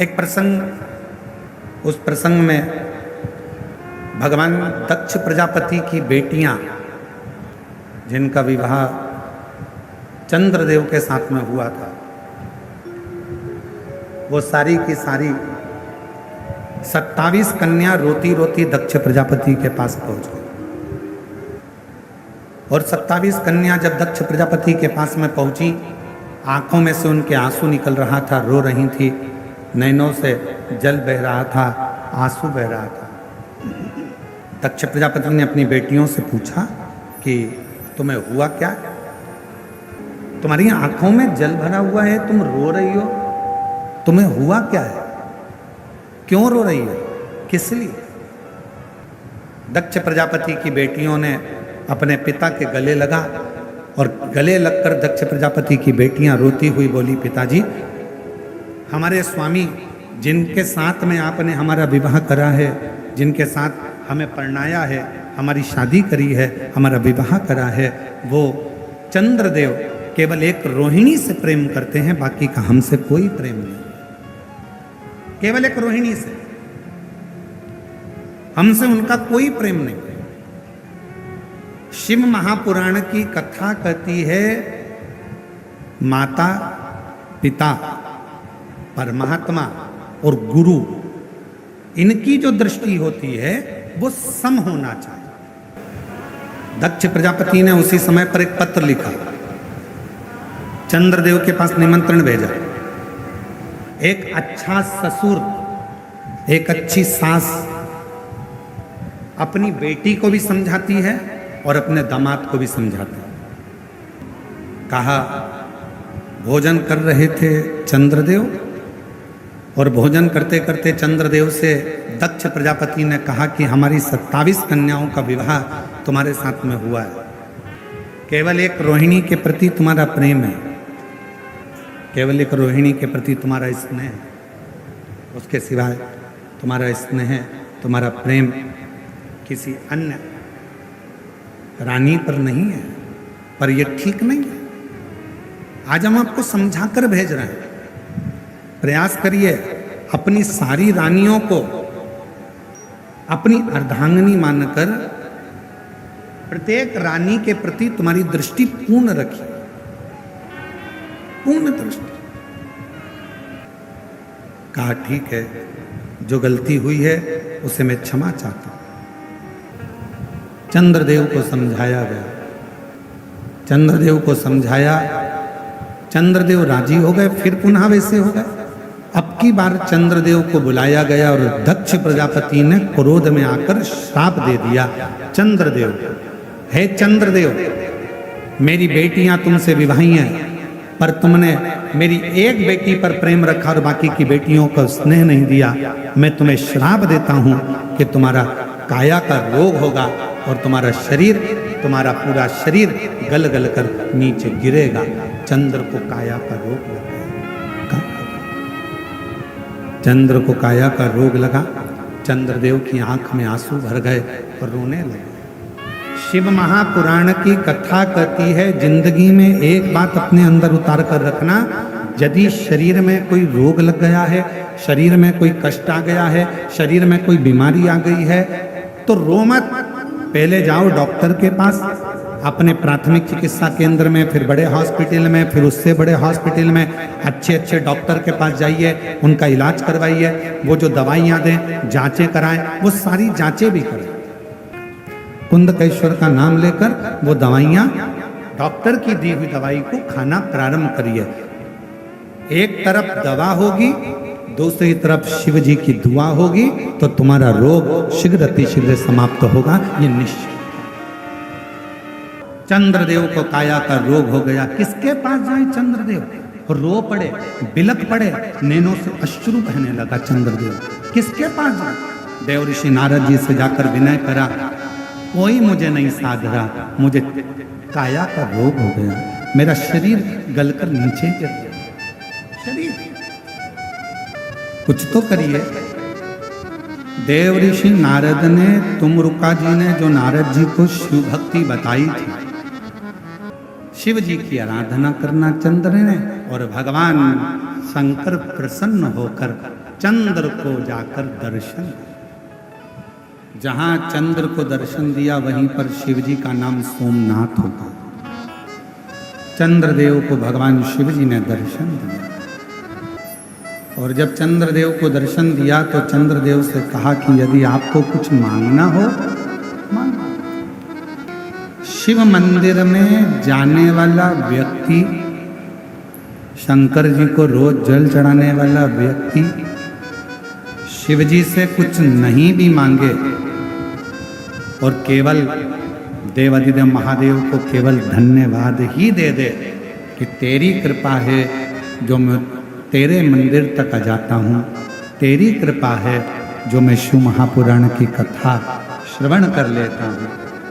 एक प्रसंग, उस प्रसंग में भगवान दक्ष प्रजापति की बेटियां, जिनका विवाह चंद्रदेव के साथ में हुआ था, वो सारी की सारी 27 कन्या रोती रोती दक्ष प्रजापति के पास पहुंच गई। और 27 कन्या जब दक्ष प्रजापति के पास में पहुंची, आंखों में से उनके आंसू निकल रहा था, रो रही थी, नैनों से जल बह रहा था, आंसू बह रहा था। दक्ष प्रजापति ने अपनी बेटियों से पूछा कि तुम्हें हुआ क्या, तुम्हारी आंखों में जल भरा हुआ है, तुम रो रही हो, तुम्हें हुआ क्या है, क्यों रो रही हो, किस लिए? दक्ष प्रजापति की बेटियों ने अपने पिता के गले लगा और गले लगकर दक्ष प्रजापति की बेटियां रोती हुई बोली, पिताजी, हमारे स्वामी जिनके साथ में आपने हमारा विवाह करा है, जिनके साथ हमें परणाया है, हमारी शादी करी है, हमारा विवाह करा है, वो चंद्रदेव केवल एक रोहिणी से प्रेम करते हैं, बाकी का हमसे कोई प्रेम नहीं। केवल एक रोहिणी से, हमसे उनका कोई प्रेम नहीं। शिव महापुराण की कथा कहती है, माता, पिता, परमात्मा और गुरु, इनकी जो दृष्टि होती है वो सम होना चाहिए। दक्ष प्रजापति ने उसी समय पर एक पत्र लिखा, चंद्रदेव के पास निमंत्रण भेजा। एक अच्छा ससुर, एक अच्छी सास अपनी बेटी को भी समझाती है और अपने दामाद को भी समझाती है। कहा, भोजन कर रहे थे चंद्रदेव, और भोजन करते करते चंद्रदेव से दक्ष प्रजापति ने कहा कि हमारी 27 कन्याओं का विवाह तुम्हारे साथ में हुआ है, केवल एक रोहिणी के प्रति तुम्हारा प्रेम है, केवल एक रोहिणी के प्रति तुम्हारा स्नेह है, उसके सिवाय तुम्हारा स्नेह, तुम्हारा प्रेम किसी अन्य रानी पर नहीं है। पर यह ठीक नहीं है। आज हम आपको समझाकर भेज रहे हैं, प्रयास करिए अपनी सारी रानियों को अपनी अर्धांगिनी मानकर प्रत्येक रानी के प्रति तुम्हारी दृष्टि पूर्ण रखिए, पूर्ण दृष्टि। कहा, ठीक है, जो गलती हुई है उसे मैं क्षमा चाहता हूं। चंद्रदेव को समझाया गया, चंद्रदेव को समझाया, चंद्रदेव राजी हो गए, फिर पुनः वैसे हो गए। अब की बार चंद्रदेव को बुलाया गया और दक्ष प्रजापति ने क्रोध में आकर श्राप दे दिया, चंद्रदेव, हे चंद्रदेव, मेरी बेटियां तुमसे विवाही हैं, पर तुमने मेरी एक बेटी पर प्रेम रखा और बाकी की बेटियों को स्नेह नहीं दिया। मैं तुम्हें श्राप देता हूं कि तुम्हारा काया का रोग होगा और तुम्हारा शरीर, तुम्हारा पूरा शरीर गल गल कर नीचे गिरेगा। चंद्र को काया का रोग लगा, चंद्र को काया का रोग लगा। चंद्रदेव की आंख में आंसू भर गए और रोने लगे। शिव महापुराण की कथा कहती है, जिंदगी में एक बात अपने अंदर उतार कर रखना, यदि शरीर में कोई रोग लग गया है, शरीर में कोई कष्ट आ गया है, शरीर में कोई बीमारी आ गई है, तो रो मत। पहले जाओ डॉक्टर के पास, अपने प्राथमिक चिकित्सा केंद्र में, फिर बड़े हॉस्पिटल में, फिर उससे बड़े हॉस्पिटल में, अच्छे अच्छे डॉक्टर के पास जाइए, उनका इलाज करवाइए, वो जो दवाइयाँ दें, जांचें कराएं, वो सारी जांचें भी करें। कुंदकेश्वर का नाम लेकर वो दवाइयाँ, डॉक्टर की दी हुई दवाई को खाना प्रारंभ करिए। एक तरफ दवा होगी, दूसरी तरफ शिव जी की दुआ होगी, तो तुम्हारा रोग शीघ्र अतिशीघ्र समाप्त होगा, ये निश्चित। चंद्रदेव को काया का रोग हो गया, किसके पास जाए चंद्रदेव? रो पड़े, बिलक पड़े, नैनों से अश्रु बहने लगा चंद्रदेव। किसके पास जाए? देव ऋषि नारद जी से जाकर विनय करा, कोई मुझे नहीं साध रहा, मुझे काया का रोग हो गया, मेरा शरीर गलकर नीचे गिर गया। शरीर, कुछ तो करिए। देव ऋषि नारद ने, तुमरुका जी ने जो नारद जी को शिव भक्ति बताई थी, शिव जी की आराधना करना चंद्र ने, और भगवान शंकर प्रसन्न होकर चंद्र को जाकर दर्शन दिया। जहां चंद्र को दर्शन दिया वहीं पर शिव जी का नाम सोमनाथ होगा। चंद्रदेव को भगवान शिव जी ने दर्शन दिया, और जब चंद्रदेव को दर्शन दिया तो चंद्रदेव से कहा कि यदि आपको कुछ मांगना हो मांगो। शिव मंदिर में जाने वाला व्यक्ति, शंकर जी को रोज जल चढ़ाने वाला व्यक्ति, शिव जी से कुछ नहीं भी मांगे और केवल देवाधिदेव महादेव को केवल धन्यवाद ही दे दे कि तेरी कृपा है जो मैं तेरे मंदिर तक आ जाता हूँ, तेरी कृपा है जो मैं शिव महापुराण की कथा श्रवण कर लेता हूँ,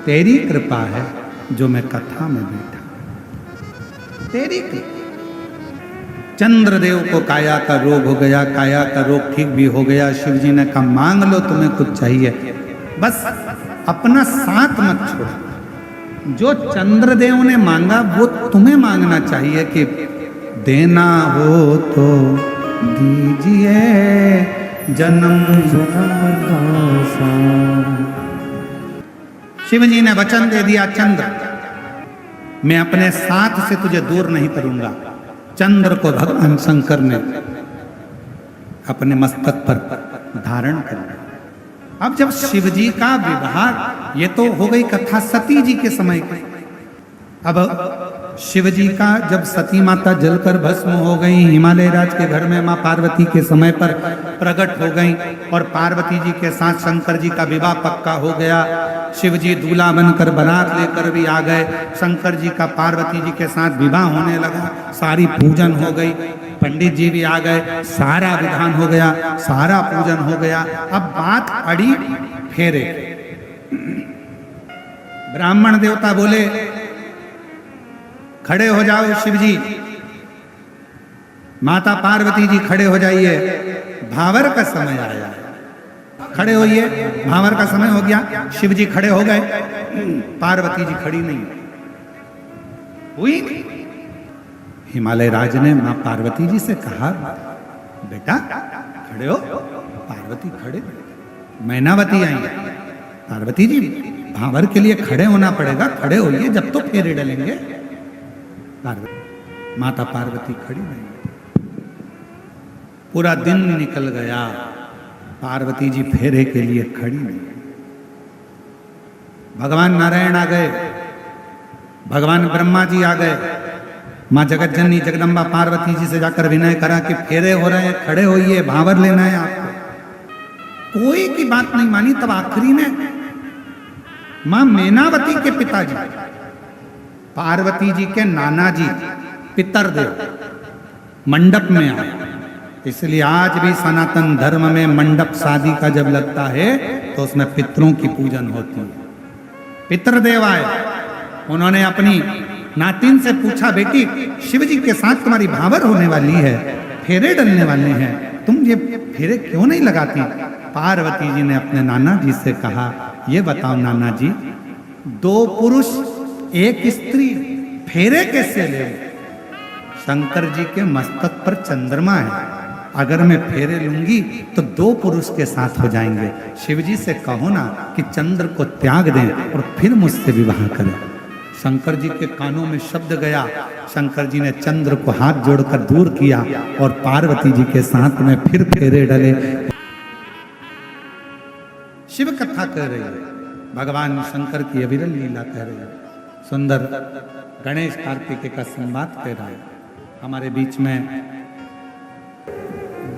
तेरी कृपा है जो मैं कथा में बैठा, तेरी कृपा। चंद्रदेव को काया का रोग हो गया, काया का रोग ठीक भी हो गया। शिव जी ने कहा मांग लो तुम्हें कुछ चाहिए, बस अपना साथ मत छोड़ो। जो चंद्रदेव ने मांगा वो तुम्हें मांगना चाहिए कि देना हो तो दीजिए जन्म शिव जी ने वचन दे दिया, चंद्र मैं अपने साथ से तुझे दूर नहीं करूंगा। चंद्र को भगवान शंकर ने अपने मस्तक पर धारण कर लिया। अब जब शिव जी का विवाह, ये तो हो गई कथा सती जी के समय की। अब शिव जी का जब सती माता जलकर भस्म हो गई, हिमालय राज के घर में माँ पार्वती के समय पर प्रकट हो गई और पार्वती जी के साथ शंकर जी का विवाह पक्का हो गया। शिव जी दूल्हा बनकर बारात लेकर भी आ गए। शंकर जी का पार्वती जी के साथ विवाह होने लगा, सारी पूजन हो गई, पंडित जी भी आ गए, सारा विधान हो गया, सारा पूजन हो गया। अब बात अड़ी फेरे। ब्राह्मण देवता बोले खड़े हो जाओ शिव जी, माता पार्वती जी खड़े हो जाइए, भावर का समय आया, खड़े होइए, भावर का समय हो गया। शिव जी खड़े हो गए, पार्वती जी खड़ी नहीं हुई। हिमालय राज ने मां पार्वती जी से कहा बेटा खड़े हो। पार्वती खड़े, मैनावती आई, पार्वती जी भावर के लिए खड़े होना पड़ेगा, खड़े होइए जब तो फेरे डलेंगे। माता पार्वती खड़ी नहीं। पूरा दिन निकल गया, पार्वती जी फेरे के लिए खड़ी नहीं। भगवान नारायण आ गए, भगवान ब्रह्मा जी आ गए। माँ जगत जननी जगदम्बा पार्वती जी से जाकर विनय करा कि फेरे हो रहे हैं, खड़े होइए, भावर लेना है आपको। कोई की बात नहीं मानी। तब आखिरी में माँ मैनावती के पिताजी, पार्वती जी के नाना जी पितरदेव मंडप में आए। इसलिए आज भी सनातन धर्म में मंडप शादी का जब लगता है तो उसमें पितरों की पूजन होती है। पितरदेव आए, उन्होंने अपनी नातिन से पूछा बेटी शिव जी के साथ तुम्हारी भावर होने वाली है, फेरे डलने वाले हैं, तुम ये फेरे क्यों नहीं लगाती? पार्वती जी ने अपने नाना जी से कहा ये बताओ नाना जी, दो पुरुष एक स्त्री फेरे कैसे ले? शंकर जी के मस्तक पर चंद्रमा है, अगर मैं फेरे लूंगी तो दो पुरुष के साथ हो जाएंगे। शिव जी से कहो ना कि चंद्र को त्याग दें और फिर मुझसे विवाह करें। शंकर जी के कानों में शब्द गया, शंकर जी ने चंद्र को हाथ जोड़कर दूर किया और पार्वती जी के साथ में फिर फेरे डले। शिव कथा कह रही है, भगवान शंकर की अविरल लीला कह रही है, सुंदर गणेश कार्तिकेय का संवाद कह रहा है। हमारे बीच में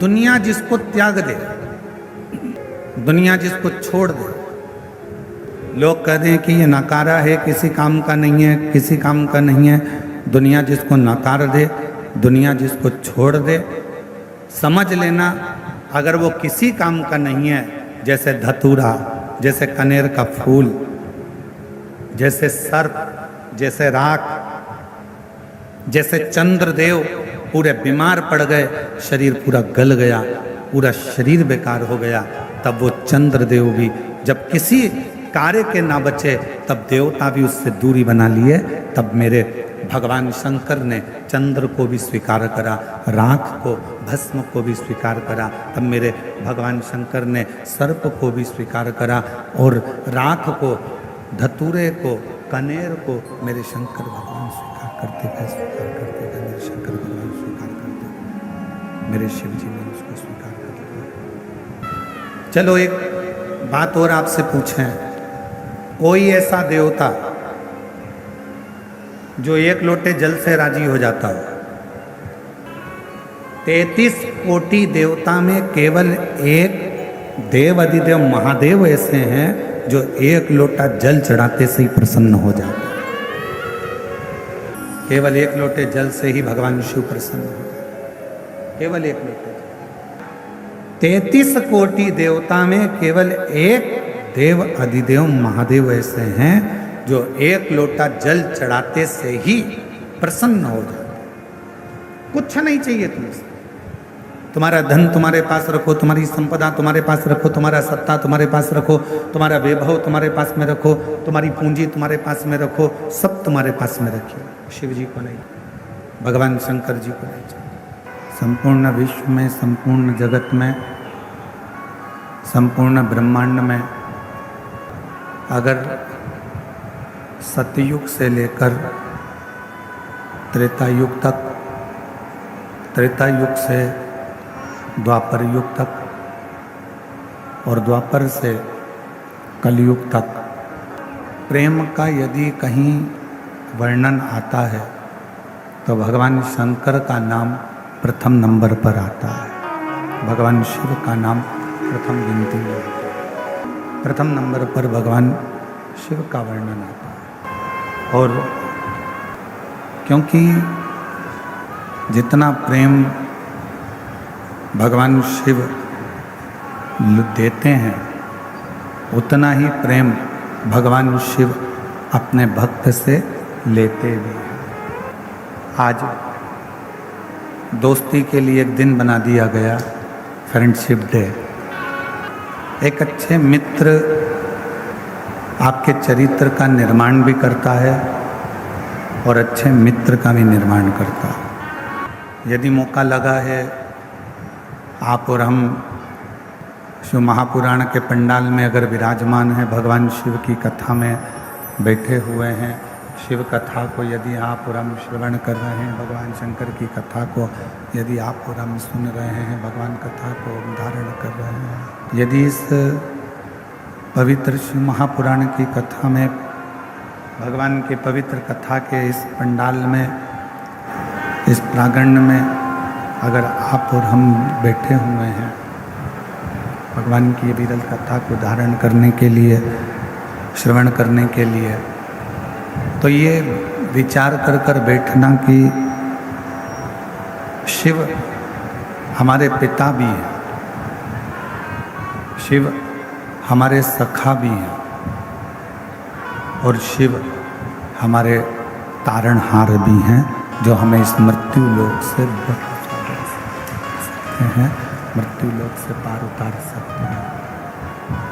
दुनिया जिसको त्याग दे, दुनिया जिसको छोड़ दे, लोग कह दें कि ये नकारा है, किसी काम का नहीं है, किसी काम का नहीं है। दुनिया जिसको नकार दे, दुनिया जिसको छोड़ दे, समझ लेना अगर वो किसी काम का नहीं है, जैसे धतूरा, जैसे कनेर का फूल, जैसे सर्प, जैसे राख, जैसे चंद्रदेव पूरे बीमार पड़ गए, शरीर पूरा गल गया, पूरा शरीर बेकार हो गया, तब वो चंद्रदेव भी जब किसी कार्य के ना बचे तब देवता भी उससे दूरी बना लिए। तब मेरे भगवान शंकर ने चंद्र को भी स्वीकार करा, राख को, भस्म को भी स्वीकार करा, तब मेरे भगवान शंकर ने सर्प को भी स्वीकार करा, और राख को, धतूरे को, कनेर को मेरे शंकर भगवान स्वीकार करते गए, स्वीकार करते गए, मेरे शंकर भगवान स्वीकार करते, मेरे शिव जी ने उसको स्वीकार कर लिया। चलो एक बात और आपसे पूछें, कोई ऐसा देवता जो एक लोटे जल से राजी हो जाता हो? 33 कोटि देवता में केवल एक देव अधिदेव महादेव ऐसे हैं जो एक लोटा जल चढ़ाते से ही प्रसन्न हो जाते हैं। केवल एक लोटे जल से ही भगवान शिव प्रसन्न हो जाते, केवल एक लोटे। 33 कोटि देवता में केवल एक देव अधिदेव महादेव ऐसे हैं जो एक लोटा जल चढ़ाते से ही प्रसन्न हो जाते। कुछ नहीं चाहिए तुमसे, तुम्हारा धन तुम्हारे पास रखो, तुम्हारी संपदा तुम्हारे पास रखो, तुम्हारा सत्ता तुम्हारे पास रखो, तुम्हारा वैभव तुम्हारे पास में रखो, तुम्हारी पूंजी तुम्हारे पास में रखो, सब तुम्हारे पास में रखिए, शिव जी को नहीं, भगवान शंकर जी को नहीं चाहिए। संपूर्ण विश्व में, संपूर्ण जगत में, संपूर्ण ब्रह्मांड में अगर सतयुग से लेकर त्रेता युग तक, त्रेता युग से द्वापर युग तक, और द्वापर से कलयुग तक प्रेम का यदि कहीं वर्णन आता है तो भगवान शंकर का नाम प्रथम नंबर पर आता है, भगवान शिव का नाम प्रथम गिनती में आता है, प्रथम नंबर पर भगवान शिव का वर्णन आता है। और क्योंकि जितना प्रेम भगवान शिव देते हैं उतना ही प्रेम भगवान शिव अपने भक्त से लेते भी हैं। आज दोस्ती के लिए एक दिन बना दिया गया, फ्रेंडशिप डे। एक अच्छे मित्र आपके चरित्र का निर्माण भी करता है और अच्छे मित्र का भी निर्माण करता है। यदि मौका लगा है, आप और हम शिव महापुराण के पंडाल में अगर विराजमान हैं, भगवान शिव की कथा में बैठे हुए हैं, शिव कथा को यदि आप और हम श्रवण कर रहे हैं, भगवान शंकर की कथा को यदि आप और हम सुन रहे हैं, भगवान कथा को धारण कर रहे हैं, यदि इस पवित्र शिव महापुराण की कथा में, भगवान के पवित्र कथा के इस पंडाल में, इस प्रांगण में अगर आप और हम बैठे हुए हैं भगवान की विरल कथा को धारण करने के लिए, श्रवण करने के लिए, तो ये विचार कर कर बैठना कि शिव हमारे पिता भी हैं, शिव हमारे सखा भी हैं, और शिव हमारे तारणहार भी हैं जो हमें इस मृत्यु लोक से बचा सकते हैं, मृत्यु लोक से पार उतार सकते हैं।